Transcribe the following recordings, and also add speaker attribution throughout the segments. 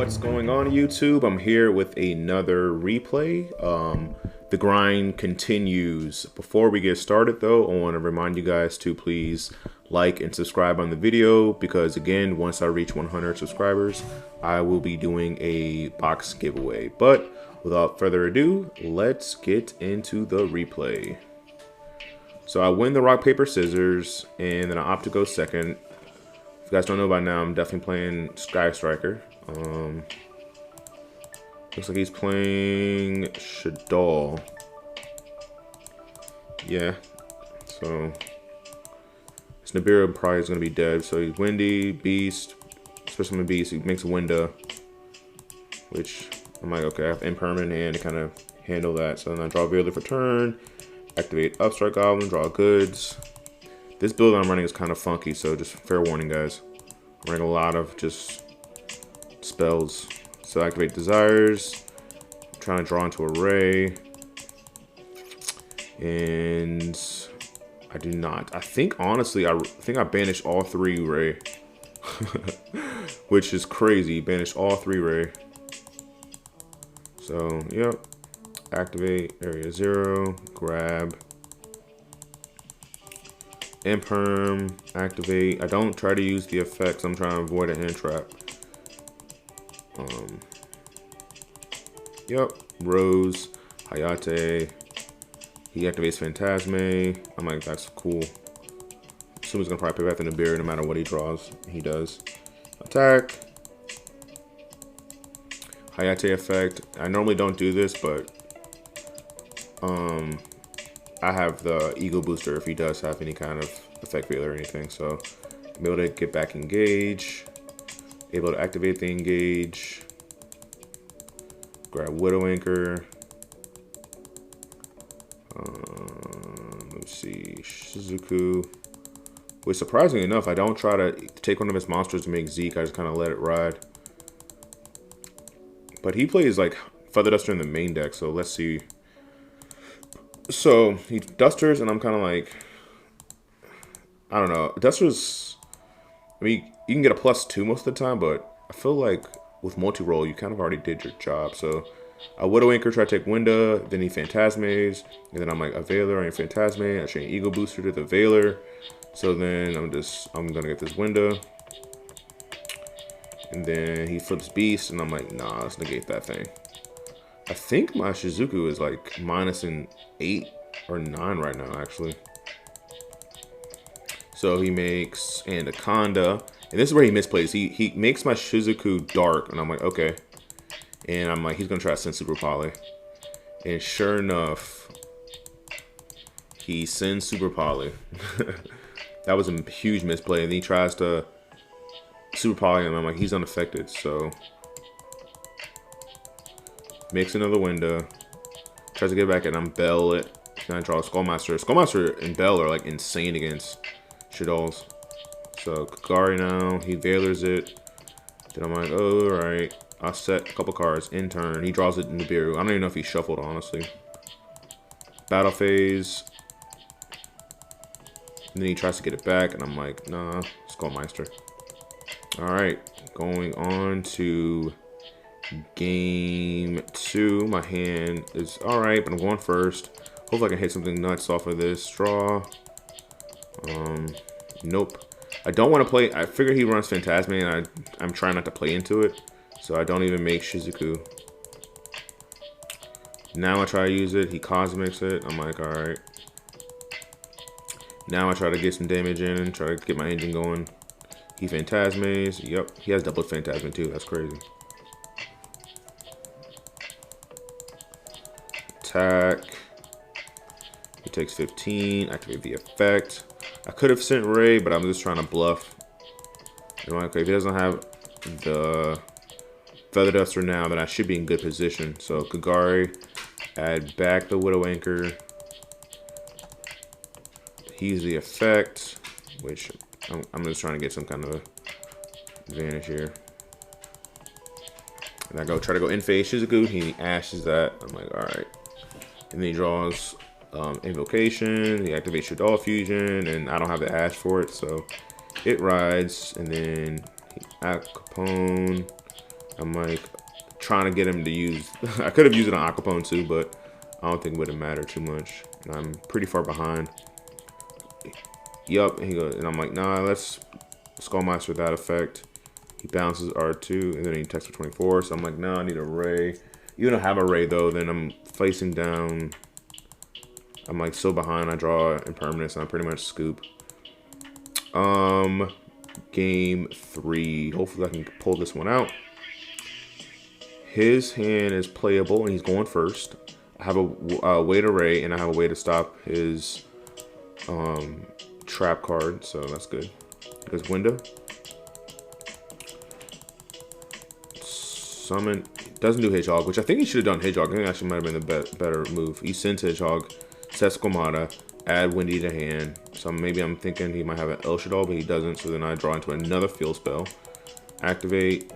Speaker 1: What's going on, YouTube? I'm here with another replay. The grind continues. Before we get started though, I want to remind you guys to please like and subscribe on the video, because again, once I reach 100 subscribers, I will be doing a box giveaway. But without further ado, let's get into the replay. So I win the rock, paper, scissors, and then I opt to go second. If you guys don't know by now, I'm definitely playing Sky Striker. Looks like he's playing Shaddoll. Yeah, so this Nibiru probably is going to be dead. So he's Windy, Beast, especially Beast. He makes a Winda, which I'm like, okay, I have Impermanent hand to kind of handle that. So then I draw Veiler for turn, activate Upstrike Goblin, draw goods. This build I'm running is kind of funky, so just fair warning, guys. I'm running a lot of just spells. So activate Desires, I'm trying to draw into Array, and I do not. I think honestly, I think I banished all three Ray, which is crazy. Banished all three Ray. So yep, activate area 0, grab, Imperm, activate. I don't try to use the effects. I'm trying to avoid an end trap. Yep, Rose, Hayate. He activates Phantasme. I'm like, that's cool. Assume he's gonna probably pick back the Nibiru no matter what he draws. He does. Attack. Hayate effect. I normally don't do this, but I have the Ego Booster if he does have any kind of effect failure or anything. So I'm able to get back engage. Able to activate the engage. Grab Widow Anchor. Let's see, Shizuku. Which, surprisingly enough, I don't try to take one of his monsters to make Zeke. I just kind of let it ride. But he plays like Feather Duster in the main deck, so let's see. So he Dusters, and I'm kind of like, I don't know. Dusters, I mean, you can get a +2 most of the time, but I feel like with multi-roll, you kind of already did your job. So a Widow Anchor, try to take Winda, then he Phantasmes, and then I'm like a Veiler and Phantasme. I chain Ego Booster to the Veiler. So then I'm gonna get this Winda. And then he flips Beast, and I'm like, nah, let's negate that thing. I think my Shizuku is like -8 or 9 right now, actually. So he makes Anaconda. And this is where he misplays. He makes my Shizuku dark, and I'm like, okay. And I'm like, he's gonna try to send Super Poly. And sure enough, he sends Super Poly. That was a huge misplay. And he tries to Super Poly, and I'm like, he's unaffected. So makes another window. Tries to get back, and I'm Bell it. Then I draw Skullmaster. Skullmaster and Bell are like insane against Shaddolls. So Kagari now, he Veilers it. Then I'm like, oh, alright. I'll set a couple cards in turn. He draws it in Nibiru. I don't even know if he shuffled, honestly. Battle phase. And then he tries to get it back, and I'm like, nah, Skullmeister. Alright, going on to game 2. My hand is alright, but I'm going first. Hopefully I can hit something nuts off of this. Draw. Nope. I don't want to play. I figure he runs Phantasme, and I'm trying not to play into it. So I don't even make Shizuku. Now I try to use it. He Cosmics it. I'm like, alright. Now I try to get some damage in and try to get my engine going. He Phantasmes. Yep. He has double Phantasme too. That's crazy. Attack. He takes 15. Activate the effect. I could have sent Ray, but I'm just trying to bluff. I'm like, okay, if he doesn't have the Feather Duster now, then I should be in good position. So Kagari, add back the Widow Anchor. He's the effect, which I'm just trying to get some kind of advantage here. And I try to go in phase Shizuku. He ashes that. I'm like, all right. And then he draws Invocation. He activates Shaddoll Fusion, and I don't have the Ash for it, so it rides. And then Capone. I'm like trying to get him to use. I could have used it on Aquapone too, but I don't think it would have mattered too much. And I'm pretty far behind. Yup, and he goes, and I'm like, nah, let's Skullmaster that effect. He bounces R2, and then he attacks for 24. So I'm like, nah, I need a Ray. You don't have a Ray though, then I'm facing down. I'm like so behind. I draw Impermanence, and I pretty much scoop. Game 3. Hopefully I can pull this one out. His hand is playable, and he's going first. I have a way to Ray, and I have a way to stop his trap card, so that's good. Because window. Summon. Doesn't do Hedgehog, which I think he should have done Hedgehog. I think actually might have been the better move. He sends Hedgehog, sets Squamata, add Windy to hand. So maybe I'm thinking he might have an El Shaddai, but he doesn't. So then I draw into another field spell. Activate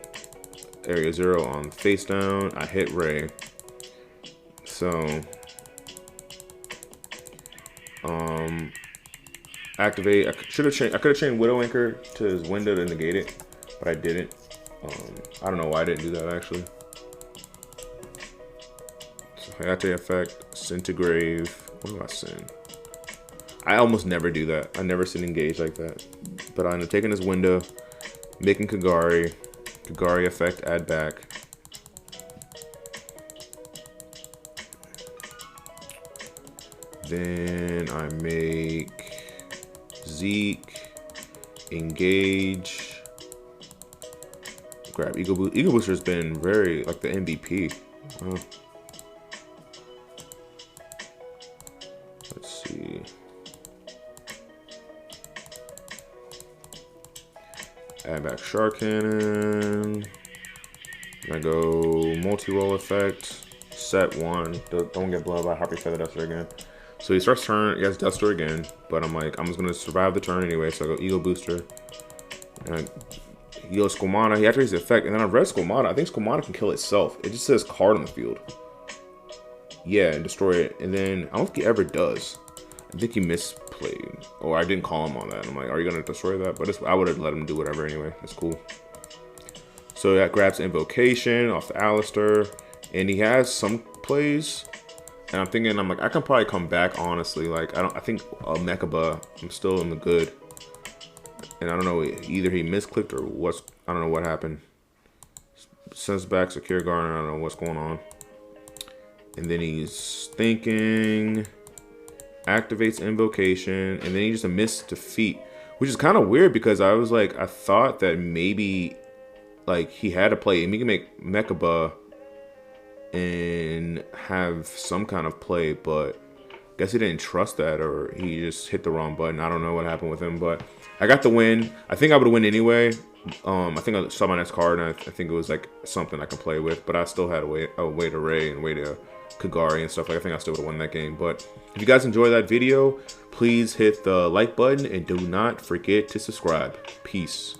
Speaker 1: Area 0 on face down. I hit Ray. So activate. I could have chained Widow Anchor to his window to negate it, but I didn't. I don't know why I didn't do that actually. So I got the effect, send to grave. What do I send? I almost never do that. I never send engage like that. But I end up taking this window, making Kagari. Kagari effect, add back. Then I make Zeke, engage. Grab Eagle Booster. Eagle Booster's been very like the MVP. Wow. Let's see. Add back Shark Cannon. I go multi-roll effect. Set 1. Don't get blown by Harpy Feather Duster again. So he starts turn. He has Duster again, but I'm like, I'm just gonna survive the turn anyway. So I go Eagle Booster. And he goes Squamata. He activates the effect, and then I read Squamata. I think Squamata can kill itself. It just says card on the field. Yeah, and destroy it. And then I don't think he ever does. I think he misplayed, or I didn't call him on that. I'm like, are you gonna destroy that? But I would have let him do whatever anyway. That's cool. So that grabs Invocation off the Alistair, and he has some plays. And I'm thinking, I'm like, I can probably come back honestly. Like I think Mechaba, I'm still in the good. And I don't know, either he misclicked or I don't know what happened. Sends back Secure Guard, I don't know what's going on. And then he's thinking, activates Invocation, and then he just missed Defeat, which is kind of weird because I was like, I thought that maybe like he had to play, and he can make Mechaba and have some kind of play, but I guess he didn't trust that, or he just hit the wrong button. I don't know what happened with him, but I got the win. I think I would win anyway. I think I saw my next card, and I think it was like something I can play with, but I still had a way to Ray and way to Kagari and stuff. Like I think I still would have won that game. But if you guys enjoyed that video, please hit the like button and do not forget to subscribe. Peace.